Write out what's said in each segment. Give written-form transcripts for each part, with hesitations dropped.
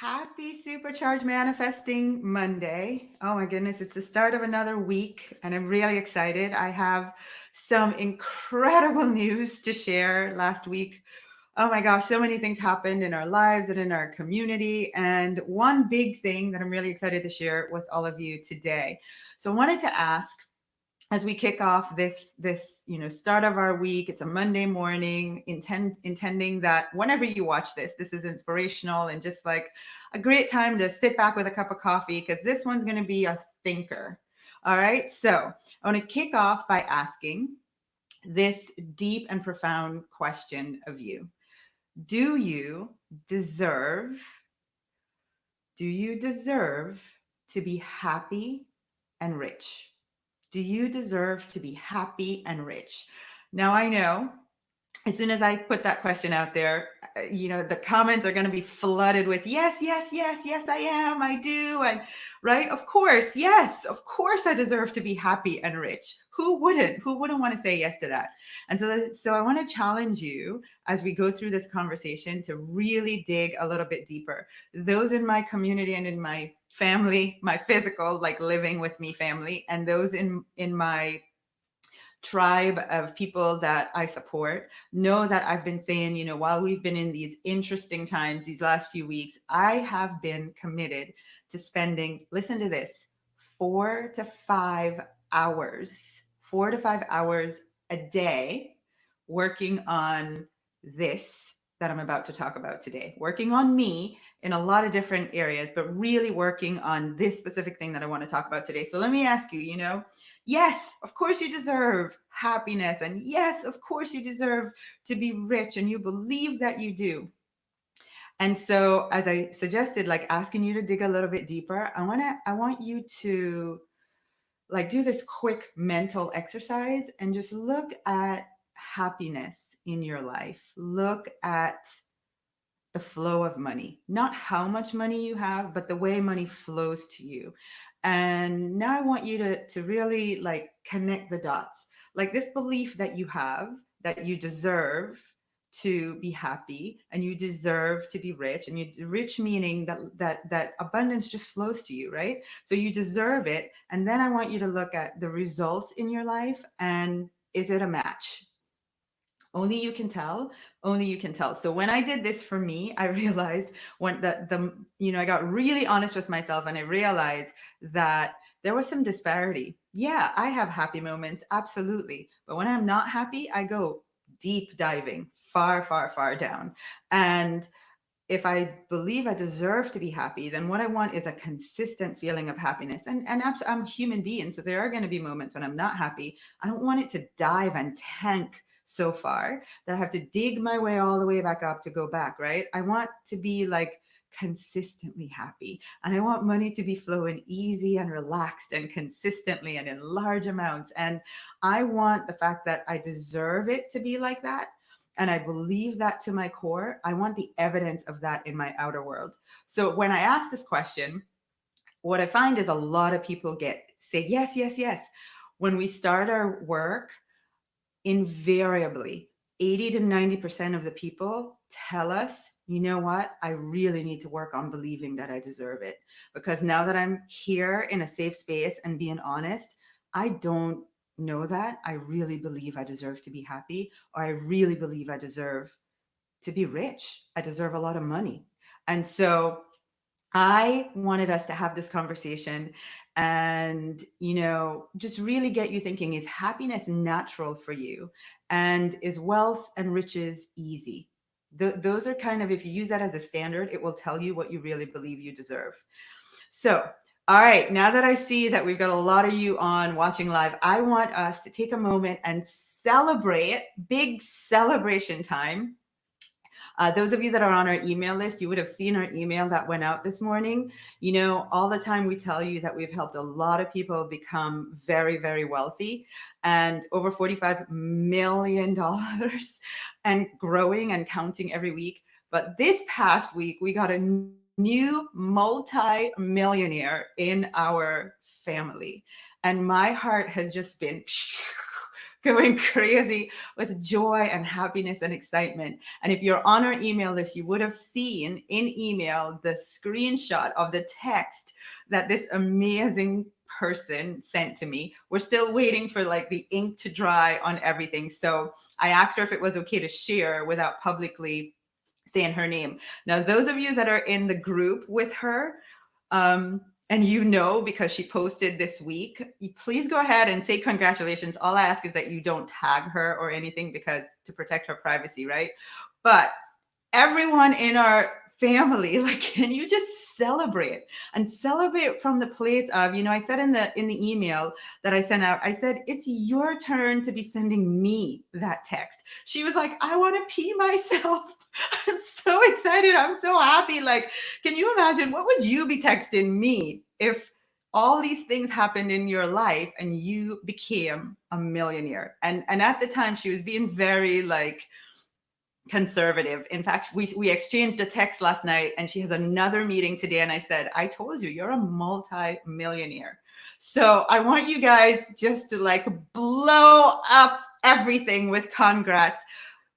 Happy Supercharged Manifesting Monday. Oh my goodness, it's the start of another week, and I'm really excited. I have some incredible news to share last week. Oh my gosh, so many things happened in our lives and in our community. And one big thing that I'm really excited to share with all of you today. So I wanted to ask, as we kick off this start of our week, it's a Monday morning, intending that whenever you watch this is inspirational and just like a great time to sit back with a cup of coffee, because this one's going to be a thinker. All right, so I want to kick off by asking this deep and profound question of you. do you deserve do you deserve to be happy and rich? Do you deserve to be happy and rich? Now, I know as soon as I put that question out there, the comments are going to be flooded with yes, yes, yes, yes, I am, I do. And right, of course, yes, of course, I deserve to be happy and rich. Who wouldn't? Who wouldn't want to say yes to that? And so I want to challenge you as we go through this conversation to really dig a little bit deeper. Those in my community and in my family, my physical, like living with me family, and those in my tribe of people that I support know that I've been saying, while we've been in these interesting times these last few weeks, I have been committed to spending, listen to this, 4 to 5 hours, 4 to 5 hours a day working on this that I'm about to talk about today, working on me in a lot of different areas, but really working on this specific thing that I want to talk about today. So let me ask you, yes, of course you deserve happiness. And yes, of course you deserve to be rich. And you believe that you do. And so, as I suggested, like asking you to dig a little bit deeper, I want you to like do this quick mental exercise and just look at happiness in your life. Look at the flow of money, not how much money you have, but the way money flows to you. And now I want you to really like connect the dots. Like this belief that you have that you deserve to be happy and you deserve to be rich, and you rich meaning that abundance just flows to you, right? So you deserve it. And then I want you to look at the results in your life, and is it a match? Only you can tell. Only you can tell. So when I did this for me, I realized when I got really honest with myself, and I realized that there was some disparity. Yeah, I have happy moments, absolutely. But when I'm not happy, I go deep diving, far, far, far down. And if I believe I deserve to be happy, then what I want is a consistent feeling of happiness. And I'm a human being, so there are going to be moments when I'm not happy. I don't want it to dive and tank so far that I have to dig my way all the way back up to go back, right? I want to be like consistently happy, and I want money to be flowing easy and relaxed and consistently and in large amounts. And I want the fact that I deserve it to be like that, and I believe that to my core. I want the evidence of that in my outer world. So when I ask this question, what I find is a lot of people say yes, yes, yes. When we start our work, invariably 80 to 90% of the people tell us, you know what, I really need to work on believing that I deserve it. Because now that I'm here in a safe space and being honest, I don't know that I really believe I deserve to be happy, or I really believe I deserve to be rich. I deserve a lot of money. And so I wanted us to have this conversation and, just really get you thinking, is happiness natural for you? And is wealth and riches easy? Those are kind of, if you use that as a standard, it will tell you what you really believe you deserve. So, all right, now that I see that we've got a lot of you on watching live, I want us to take a moment and celebrate, big celebration time. Those of you that are on our email list, you would have seen our email that went out this morning. All the time we tell you that we've helped a lot of people become very, very wealthy, and over $45 million and growing and counting every week. But this past week, we got a new multi-millionaire in our family. And my heart has just been going crazy with joy and happiness and excitement. And if you're on our email list, you would have seen in email the screenshot of the text that this amazing person sent to me. We're still waiting for like the ink to dry on everything. So I asked her if it was okay to share without publicly saying her name. Now, those of you that are in the group with her, and you know, because she posted this week, please go ahead and say congratulations. All I ask is that you don't tag her or anything because to protect her privacy, right? But everyone in our family, like, can you just celebrate and celebrate from the place of, I said in the email that I sent out, I said it's your turn to be sending me that text. She was like, I want to pee myself. I'm so excited, I'm so happy. Like, can you imagine, what would you be texting me if all these things happened in your life and you became a millionaire? And at the time she was being very like conservative. In fact, we exchanged a text last night and she has another meeting today. And I said, I told you, you're a multi-millionaire. So I want you guys just to like blow up everything with congrats.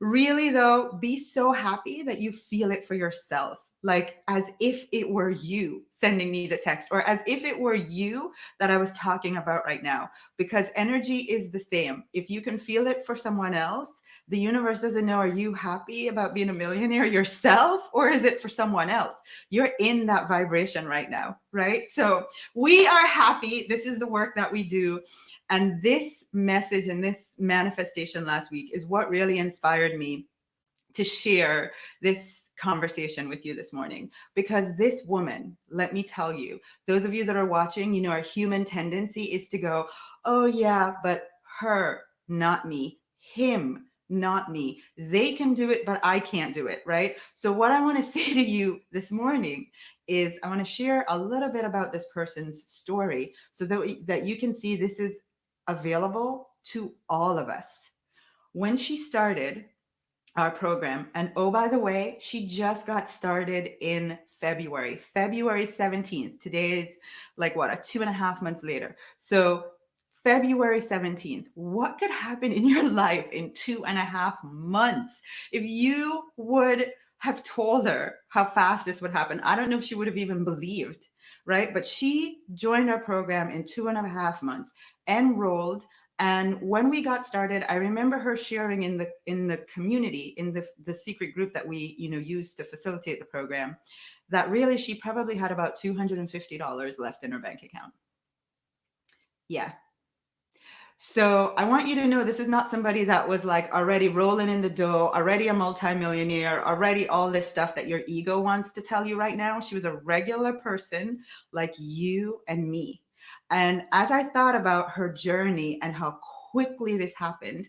Really though, be so happy that you feel it for yourself. Like as if it were you sending me the text, or as if it were you that I was talking about right now, because energy is the same. If you can feel it for someone else, the universe doesn't know, are you happy about being a millionaire yourself, or is it for someone else? You're in that vibration right now, right? So we are happy. This is the work that we do. And this message and this manifestation last week is what really inspired me to share this conversation with you this morning. Because this woman, let me tell you, those of you that are watching, our human tendency is to go, oh yeah, but her, not me, him, not me. They can do it, but I can't do it, right? So what I want to say to you this morning is I want to share a little bit about this person's story so that you can see this is available to all of us. When she started our program, and oh, by the way, she just got started in February 17th. Today is like what, a 2.5 months later. So February 17th, what could happen in your life in 2.5 months? If you would have told her how fast this would happen, I don't know if she would have even believed, right? But she joined our program in 2.5 months, enrolled. And when we got started, I remember her sharing in the community, in the secret group that we used to facilitate the program, that really she probably had about $250 left in her bank account. Yeah. So I want you to know this is not somebody that was like already rolling in the dough, already a multimillionaire, already all this stuff that your ego wants to tell you right now. She was a regular person like you and me. And as I thought about her journey and how quickly this happened,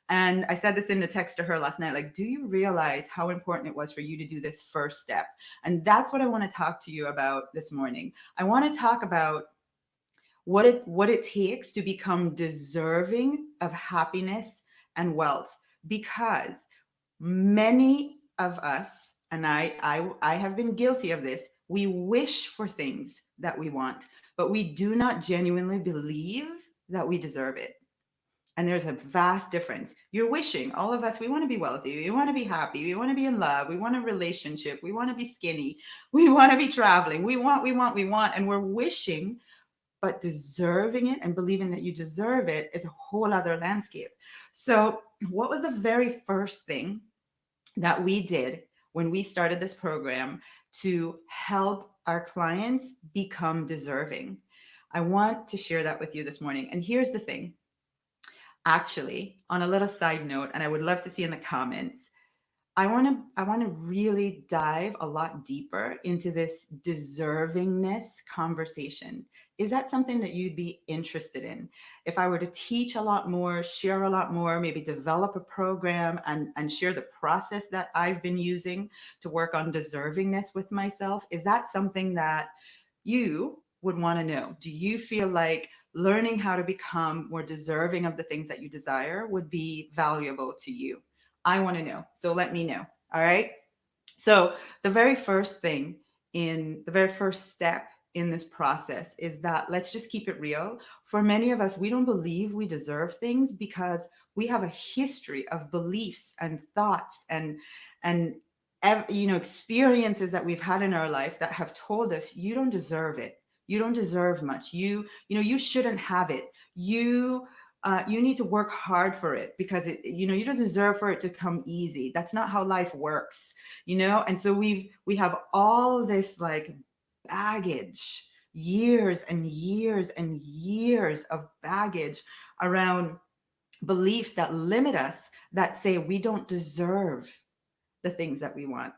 and I said this in the text to her last night, like, do you realize how important it was for you to do this first step? And that's what I want to talk to you about this morning. I want to talk about what it takes to become deserving of happiness and wealth, because many of us, and I have been guilty of this, we wish for things that we want, but we do not genuinely believe that we deserve it. And there's a vast difference. You're wishing, all of us, we want to be wealthy, we want to be happy, we want to be in love, we want a relationship, we want to be skinny, we want to be traveling, we want, and we're wishing. But deserving it and believing that you deserve it is a whole other landscape. So what was the very first thing that we did when we started this program to help our clients become deserving? I want to share that with you this morning. And here's the thing. Actually, on a little side note, and I would love to see in the comments, I want to really dive a lot deeper into this deservingness conversation. Is that something that you'd be interested in? If I were to teach a lot more, share a lot more, maybe develop a program and share the process that I've been using to work on deservingness with myself, is that something that you would want to know? Do you feel like learning how to become more deserving of the things that you desire would be valuable to you? I want to know. So let me know. All right. So the very first step in this process is that, let's just keep it real. For many of us, we don't believe we deserve things because we have a history of beliefs and thoughts and experiences that we've had in our life that have told us you don't deserve it. You don't deserve much. You shouldn't have it. You need to work hard for it because you don't deserve for it to come easy. That's not how life works. And so we have all this like baggage, years and years and years of baggage around beliefs that limit us, that say we don't deserve the things that we want.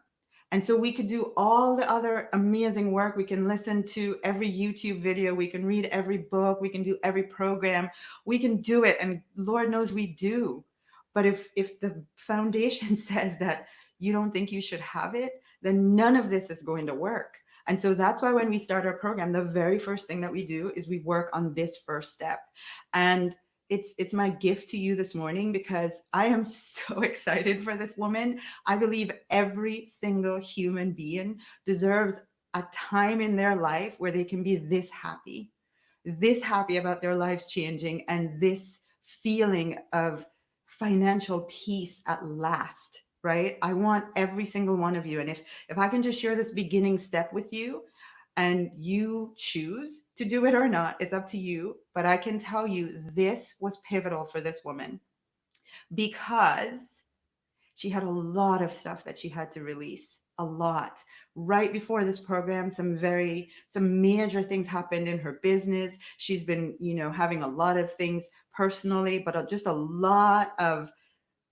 And so we could do all the other amazing work. We can listen to every YouTube video. We can read every book. We can do every program. We can do it. And Lord knows we do. But if the foundation says that you don't think you should have it, then none of this is going to work. And so that's why when we start our program, the very first thing that we do is we work on this first step. And it's my gift to you this morning because I am so excited for this woman. I believe every single human being deserves a time in their life where they can be this happy about their lives changing, and this feeling of financial peace at last, right? I want every single one of you. And if I can just share this beginning step with you, and you choose to do it or not, it's up to you. But I can tell you this was pivotal for this woman because she had a lot of stuff that she had to release. A lot. Right before this program, some major things happened in her business. She's been, having a lot of things personally, but just a lot of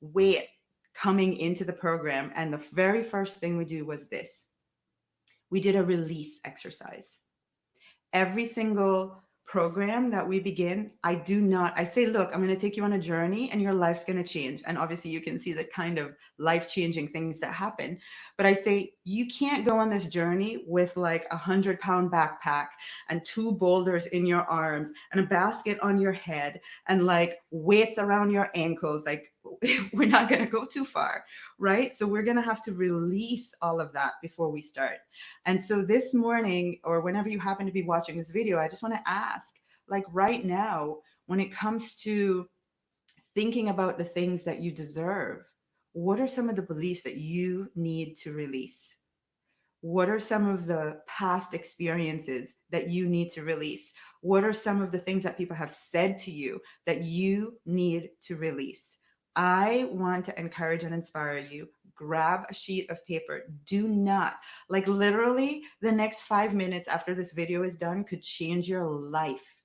weight coming into the program. And the very first thing we do was this. We did a release exercise. Every single program that we begin, I say, look, I'm going to take you on a journey and your life's going to change. And obviously you can see the kind of life-changing things that happen. But I say, you can't go on this journey with like 100-pound backpack and 2 boulders in your arms and a basket on your head and like weights around your ankles. Like we're not going to go too far, right? So we're going to have to release all of that before we start. And so this morning, or whenever you happen to be watching this video, I just want to ask, like right now, when it comes to thinking about the things that you deserve, what are some of the beliefs that you need to release? What are some of the past experiences that you need to release? What are some of the things that people have said to you that you need to release? I want to encourage and inspire you. Grab a sheet of paper. Do not, like literally the next 5 minutes after this video is done could change your life.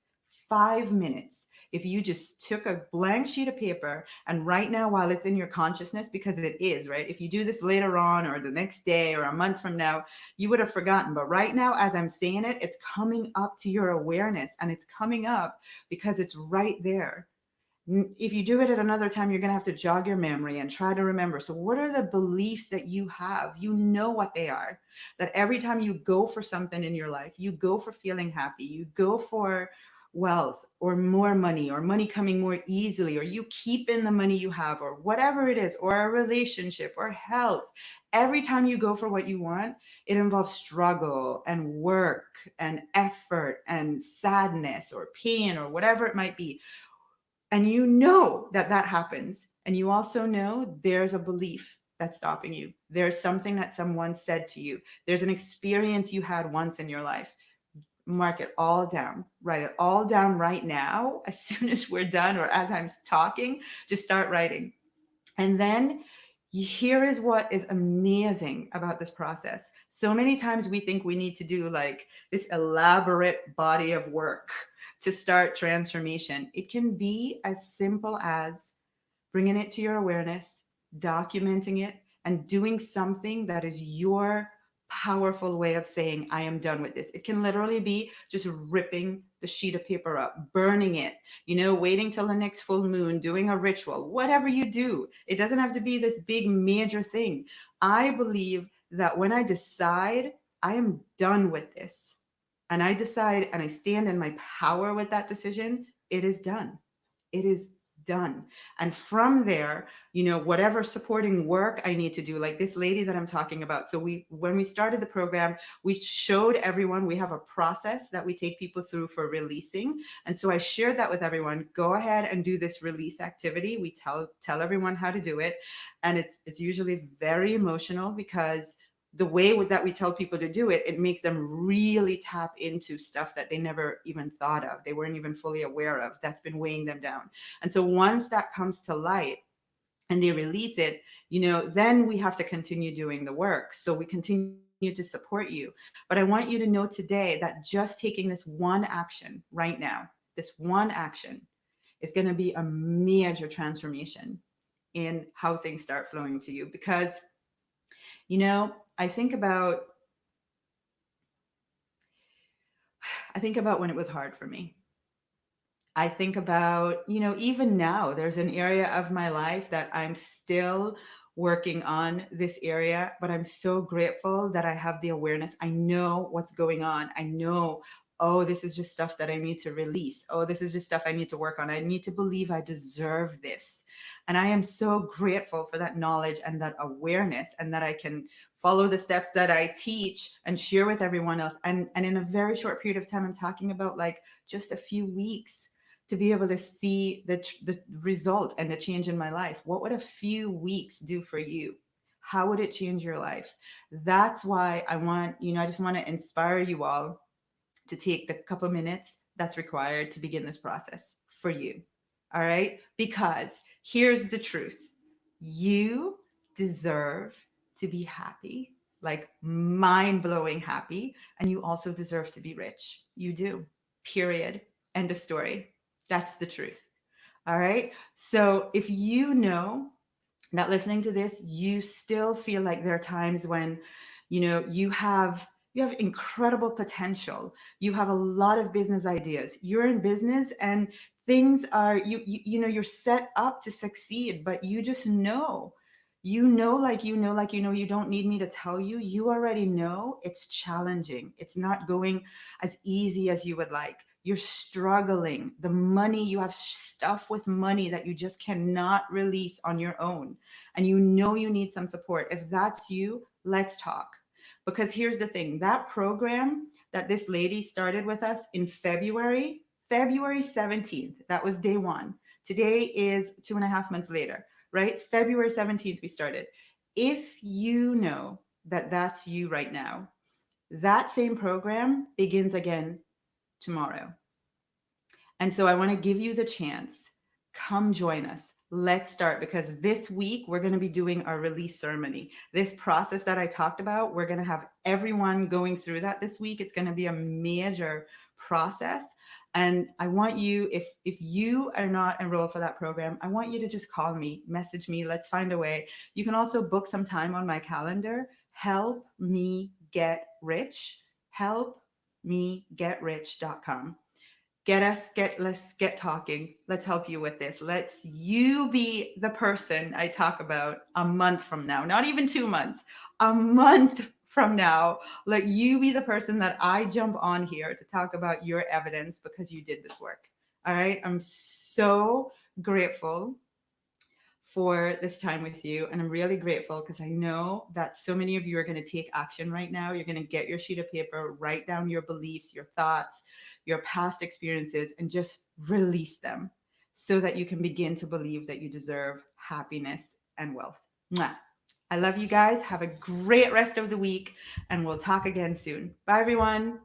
5 minutes. If you just took a blank sheet of paper and right now, while it's in your consciousness, because it is, right? If you do this later on or the next day or a month from now, you would have forgotten. But right now, as I'm saying it, it's coming up to your awareness, and it's coming up because it's right there. If you do it at another time, you're going to have to jog your memory and try to remember. So what are the beliefs that you have? You know what they are. That every time you go for something in your life, you go for feeling happy, you go for wealth or more money or money coming more easily, or you keep in the money you have, or whatever it is, or a relationship or health. Every time you go for what you want, it involves struggle and work and effort and sadness or pain or whatever it might be. And you know that happens. And you also know there's a belief that's stopping you. There's something that someone said to you. There's an experience you had once in your life. Mark it all down. Write it all down right now. As soon as we're done, or as I'm talking, just start writing. And then here is what is amazing about this process. So many times we think we need to do like this elaborate body of work to start transformation. It can be as simple as bringing it to your awareness, documenting it, and doing something that is your powerful way of saying, I am done with this. It can literally be just ripping the sheet of paper up, burning it, waiting till the next full moon, doing a ritual, whatever you do. It doesn't have to be this big major thing. I believe that when I decide I am done with this, and I decide and I stand in my power with that decision, it is done. It is done. And from there, whatever supporting work I need to do, like this lady that I'm talking about. So when we started the program, we showed everyone we have a process that we take people through for releasing. And so I shared that with everyone. Go ahead and do this release activity. We tell everyone how to do it. And it's usually very emotional, because the way that we tell people to do it, it makes them really tap into stuff that they never even thought of. They weren't even fully aware of. That's been weighing them down. And so once that comes to light and they release it, then we have to continue doing the work. So we continue to support you. But I want you to know today that just taking this one action right now, this one action, is going to be a major transformation in how things start flowing to you. Because, I think about when it was hard for me. I think about, even now, there's an area of my life that I'm still working on this area, but I'm so grateful that I have the awareness. I know what's going on. I know, oh, this is just stuff that I need to release. Oh, this is just stuff I need to work on. I need to believe I deserve this. And I am so grateful for that knowledge and that awareness, and that I can follow the steps that I teach and share with everyone else. And in a very short period of time, I'm talking about like just a few weeks, to be able to see the result and the change in my life. What would a few weeks do for you? How would it change your life? That's why I just want to inspire you all to take the couple minutes that's required to begin this process for you. All right? Because here's the truth: you deserve to be happy, like mind blowing happy. And you also deserve to be rich. You do. Period. End of story. That's the truth. All right. So if you know that listening to this, you still feel like there are times when, you have incredible potential. You have a lot of business ideas. You're in business and things are you're set up to succeed, but you just know. You don't need me to tell you. You already know it's challenging. It's not going as easy as you would like. You're struggling. The money, you have stuff with money that you just cannot release on your own. And you need some support. If that's you, let's talk. Because here's the thing: that program that this lady started with us in February 17th, that was day one. Today is 2.5 months later, right? February 17th, we started. If you know that that's you right now, that same program begins again tomorrow. And so I want to give you the chance. Come join us. Let's start, because this week we're going to be doing our release ceremony. This process that I talked about, we're going to have everyone going through that this week. It's going to be a major process. And I want you, if you are not enrolled for that program, I want you to just call me, message me. Let's find a way. You can also book some time on my calendar. Help me get rich. Helpmegetrich.com. Let's get talking. Let's help you with this. Let's you be the person I talk about a month from now, not even 2 months, a month from now. Let you be the person that I jump on here to talk about your evidence, because you did this work. All right. I'm so grateful for this time with you. And I'm really grateful because I know that so many of you are going to take action right now. You're going to get your sheet of paper, write down your beliefs, your thoughts, your past experiences, and just release them so that you can begin to believe that you deserve happiness and wealth. Mwah. I love you guys. Have a great rest of the week, and we'll talk again soon. Bye, everyone.